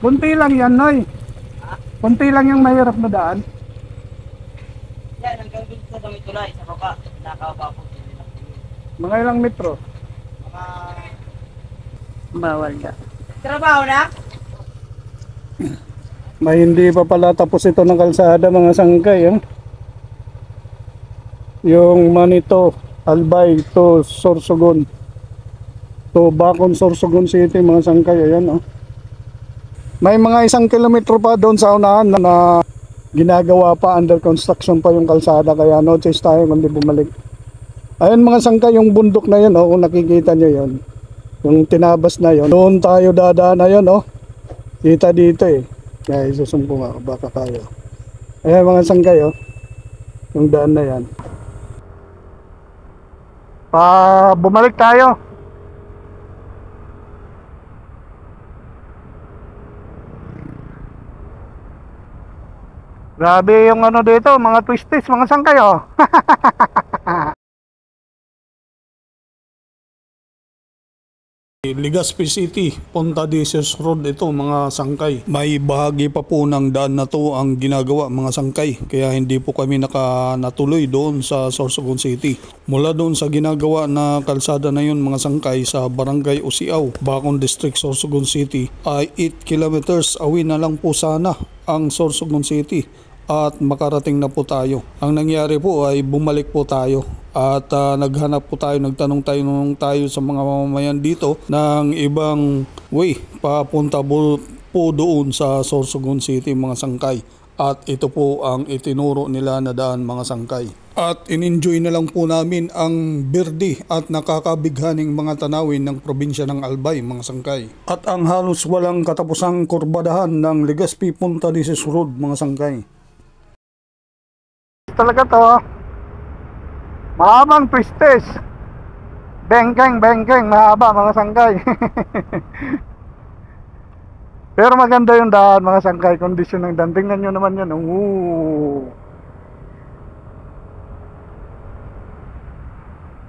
Kunti lang yan, Noy. Kunti lang yung mahirap na daan. Yan, hanggang dun sa damit tulay, sa baba. Nakakaba po. Mga ilang metro. Mga... Bawal ka. Trabaho na? May hindi pa pala tapos ito ng kalsada, mga sangkay. Yung Manito, Albay to Sorsogon. To Bacon, Sorsogon City, mga sangkay. Ayan, May mga 1 kilometro pa doon sa unahan na ginagawa pa, under construction pa yung kalsada, kaya no choice tayo kundi bumalik. Ayun mga sangkay, yung bundok na yun, kung nakikita nyo yun, yung tinabas na yun, doon tayo dadaan na yun, kita dito kaya isusumbong ako, baka kayo. Ayan mga sangkay, yung daan na yan. Bumalik tayo. Grabe yung ano dito, mga twisties, mga sangkay, Legazpi City, Punta Dices Road ito, mga sangkay. May bahagi pa po ng daan na to ang ginagawa, mga sangkay. Kaya hindi po kami natuloy doon sa Sorsogon City. Mula doon sa ginagawa na kalsada na yun, mga sangkay, sa Barangay Usiaw, Bacon District, Sorsogon City, ay 8 kilometers away na lang po sana ang Sorsogon City at makarating na po tayo. Ang nangyari po ay bumalik po tayo at naghanap po tayo, nagtanong tayo sa mga mamamayan dito ng ibang way papunta po doon sa Sorsogon City, mga sangkay. At ito po ang itinuro nila na daan, mga sangkay. At in-enjoy na lang po namin ang berde at nakakabighaning mga tanawin ng probinsya ng Albay, mga sangkay. At ang halos walang katapusang kurbadahan ng Legazpi Punta Dices Road, mga sangkay. Talaga to, mahabang twistes, bengkeng, mahaba, mga sangkay. Pero maganda yung daan, mga sangkay, kondisyon ng daan. Tingnan nyo naman yan.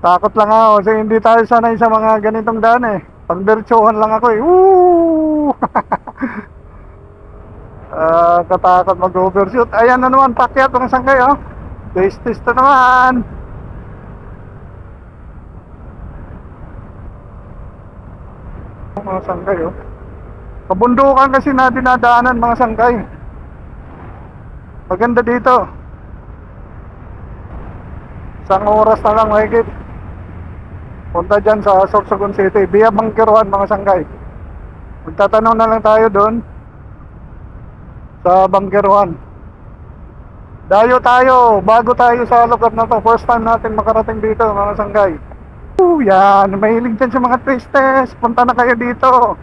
Takot lang ako kasi hindi tayo sanay sa mga ganitong daan Pagbertsuhan lang ako katakot mag-overshoot. Ayan na naman, pakyat, mga sangkay Twistis to naman. Mga sangkay kabundukan kasi na dinadaanan, mga sangkay. Maganda dito. Isang oras na lang mahigit punta dyan sa Sorsogon City via Bangkeruan, mga sangkay. Magtatanong na lang tayo doon sa Bangkeruan. Dayo tayo bago tayo sa lugar na to. First time natin makarating dito, mga sangkay. Yan, mahilig dyan sa mga twistes. Punta na kayo dito.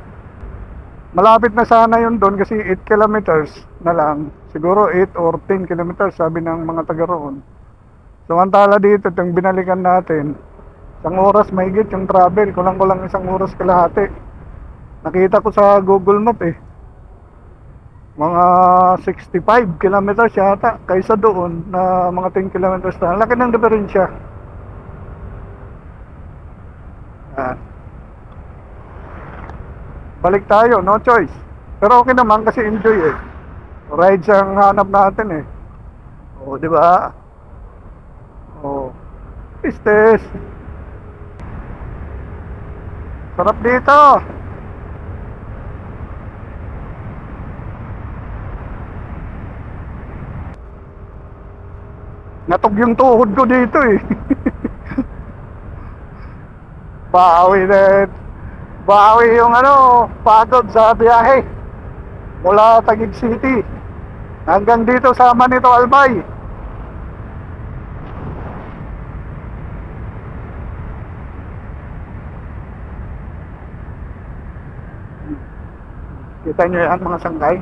Malapit na sana yun doon kasi 8 kilometers na lang. Siguro 8 or 10 kilometers sabi ng mga taga roon. Samantala dito, itong binalikan natin, 1 oras mahigit yung travel. Kulang-kulang 1 oras kalahati. Nakita ko sa Google Map mga 65 kilometers yata kaysa doon na mga 10 kilometers na. Laki ng diferensya. Balik tayo, no choice. Pero okay naman kasi enjoy rides ang hanap natin di ba? Pistes. Sarap dito. Natog yung tuhod ko dito Bawi yung pagod sa biyahe mula Taguig City hanggang dito sa Manito, Albay. Kita nyo yan, mga sangkay.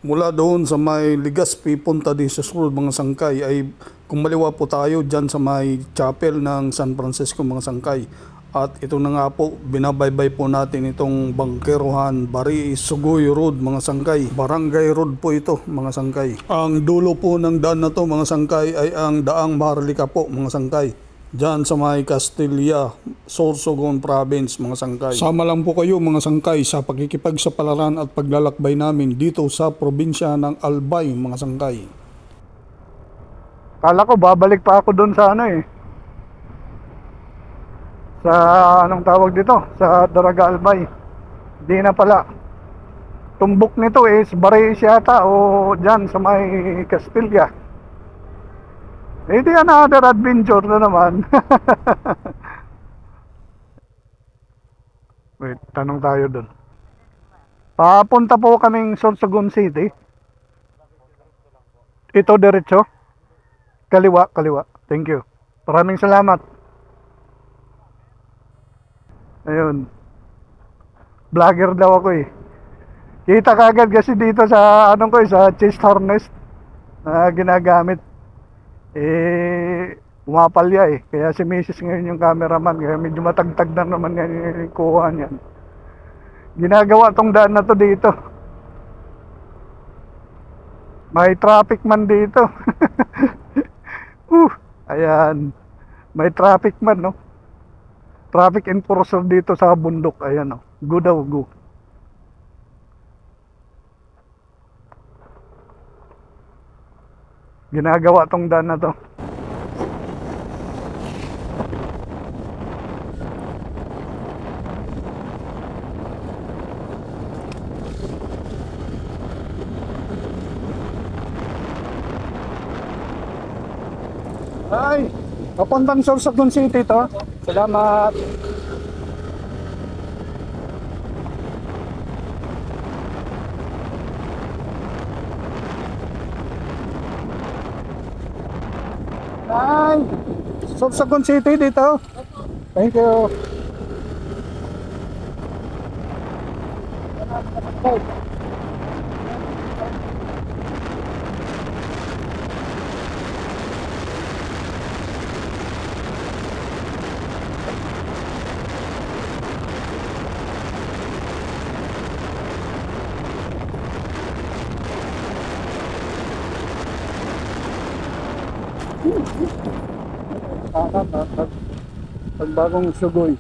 Mula doon sa may Legazpi Punta Dices Road, mga sangkay, ay kumaliwa po tayo dyan sa may chapel ng San Francisco, mga sangkay. At ito na nga po, binabaybay po natin itong Bangkerohan, Bari, Sugoy Road mga sangkay. Barangay Road po ito mga sangkay. Ang dulo po ng daan na to mga sangkay ay ang Daang Maharlika po mga sangkay. Diyan sa may Castilla, Sorsogon Province mga sangkay. Sama lang po kayo mga sangkay sa pakikipagsapalaran at paglalakbay namin dito sa probinsya ng Albay mga sangkay. Kala ko babalik pa ako doon sa sa anong tawag dito, sa Daraga Albay. Di na pala. Tumbok nito is Barais yata o dyan sa may Castilla. Di another adventure na naman. Wait, tanong tayo dun. Papunta po kaming Sorsogon City. Ito diretso. Kaliwa. Thank you. Maraming salamat. Ayun. Vlogger daw ako eh. Kita kagad kasi dito sa sa chest harness na ginagamit. Umapalya eh. Kaya si Mrs. ngayon yung cameraman. Kaya medyo matagtag na naman ngayon yung kuha niyan. Ginagawa tong daan na to dito. May traffic man dito. Ayan. May traffic man, no? Traffic enforcer dito sa bundok. Ayan, no? Go daw, go. Ginagawa tong daan na to. Ay, papuntang Sorsogon City to. Salamat. Ay, Sorsogon City dito. Thank you. Pagbagong Sugoy.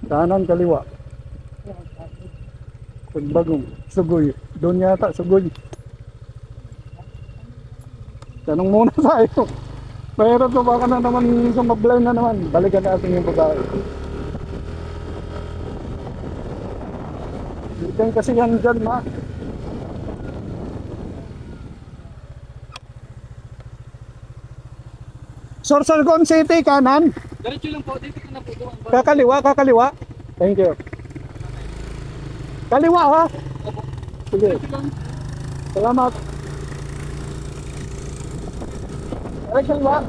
Kanan kaliwa. Pagbagong Sugoy. Doon yata Sugoy. Tanong muna tayo. Pero to baka na naman sumablay na naman. Balikan natin yung babae. Dito kasi yan dyan ma. Sorsogon City, kanan. Diretso lang po, dito ko na po doon. Kakaliwa. Thank you. Kaliwa ha? Sige. Salamat. Kaliwa.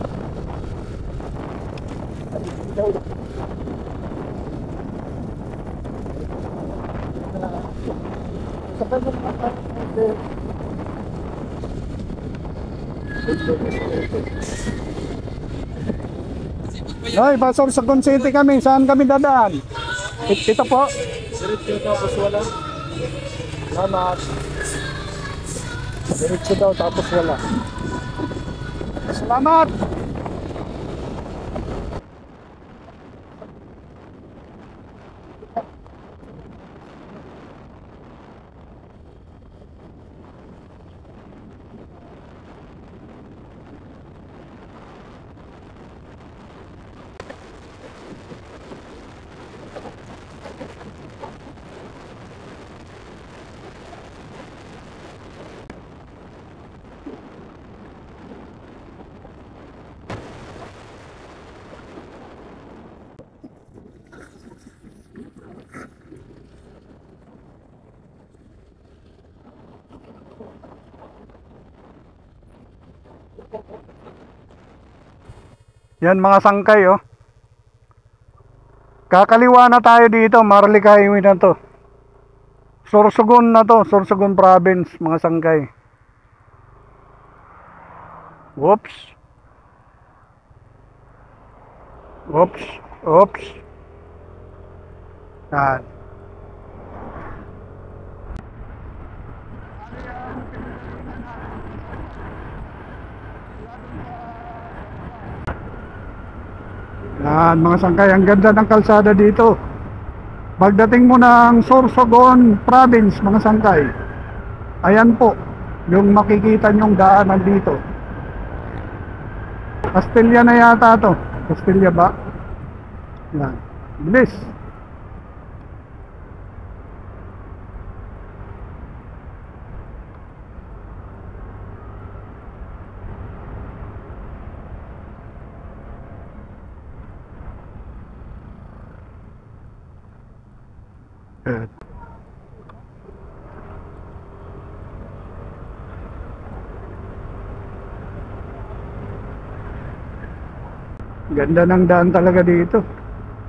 Ay, Sorsogon City kami. Saan kami dadaan? Ito po. Diretso tapos wala. Salamat. Diretso daw tapos wala. Salamat. Yan mga sangkay oh. Kakaliwa na tayo dito, Maharlika Highway na to. Sorsogon na to, Sorsogon Province mga sangkay. Oops. Yan. Yan, mga sangkay, ang ganda ng kalsada dito. Pagdating mo ng Sorsogon Province, mga sangkay, ayan po, yung makikita nyong daanan dito. Castilla na yata to. Castilla ba? Yan. Bilis. Yan. Ganda ng daan talaga dito.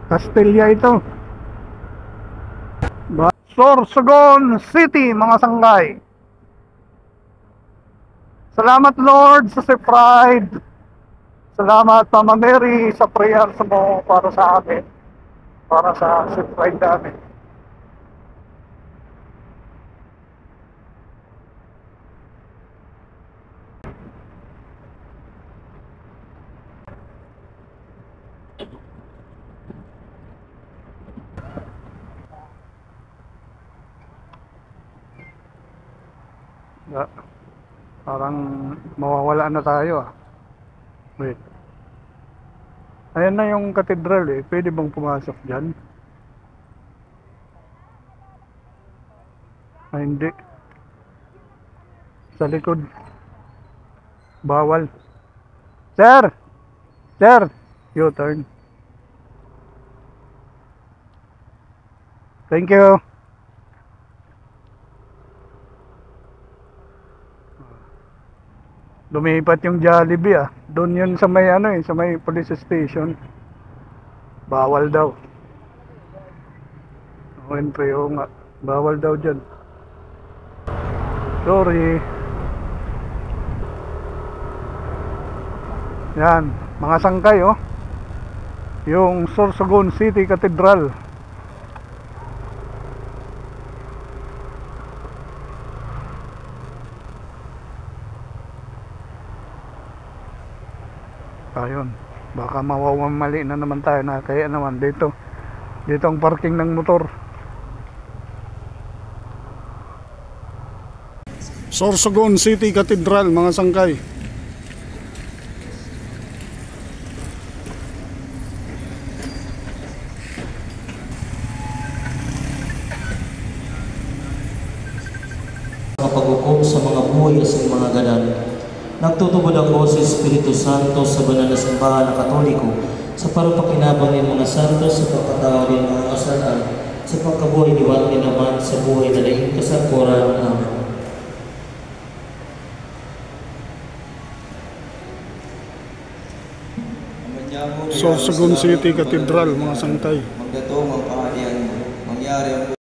Castilla ito. Sorsogon City, mga sangkay. Salamat Lord sa safe ride. Salamat Mama Mary sa prayers mo para sa amin. Para sa safe ride namin. Parang mawawala na tayo ah. Wait. Ayan na yung katedral eh. Pwede bang pumasok dyan? Ay hindi. Sa likod. Bawal. Sir! Sir! U-turn. Thank you. Lumipat yung Jollibee ah. Doon yun sa may ano eh, sa may police station. Bawal daw. Siyempre, oo nga. Bawal daw dyan. Sorry. Yan, mga sangkay oh. Yung Sorsogon City Cathedral. Ayun, baka mawawamali na naman tayo na kaya naman dito ang parking ng motor. Sorsogon City Cathedral, mga sangkay. Paghukom sa mga buhay sa mga ganan. Nagtutubod ako sa Espiritu Santo sa banal na simbahan na Katoliko sa parupakinabang ng mga santos sa pagkatawad ng mga kasalan sa pagkabuhay diwat ni naman sa buhay na daing kasangkuran. Amen. Sorsogon City Cathedral, mga sangkay. Magdato ang kaharian mo. Mangyari ang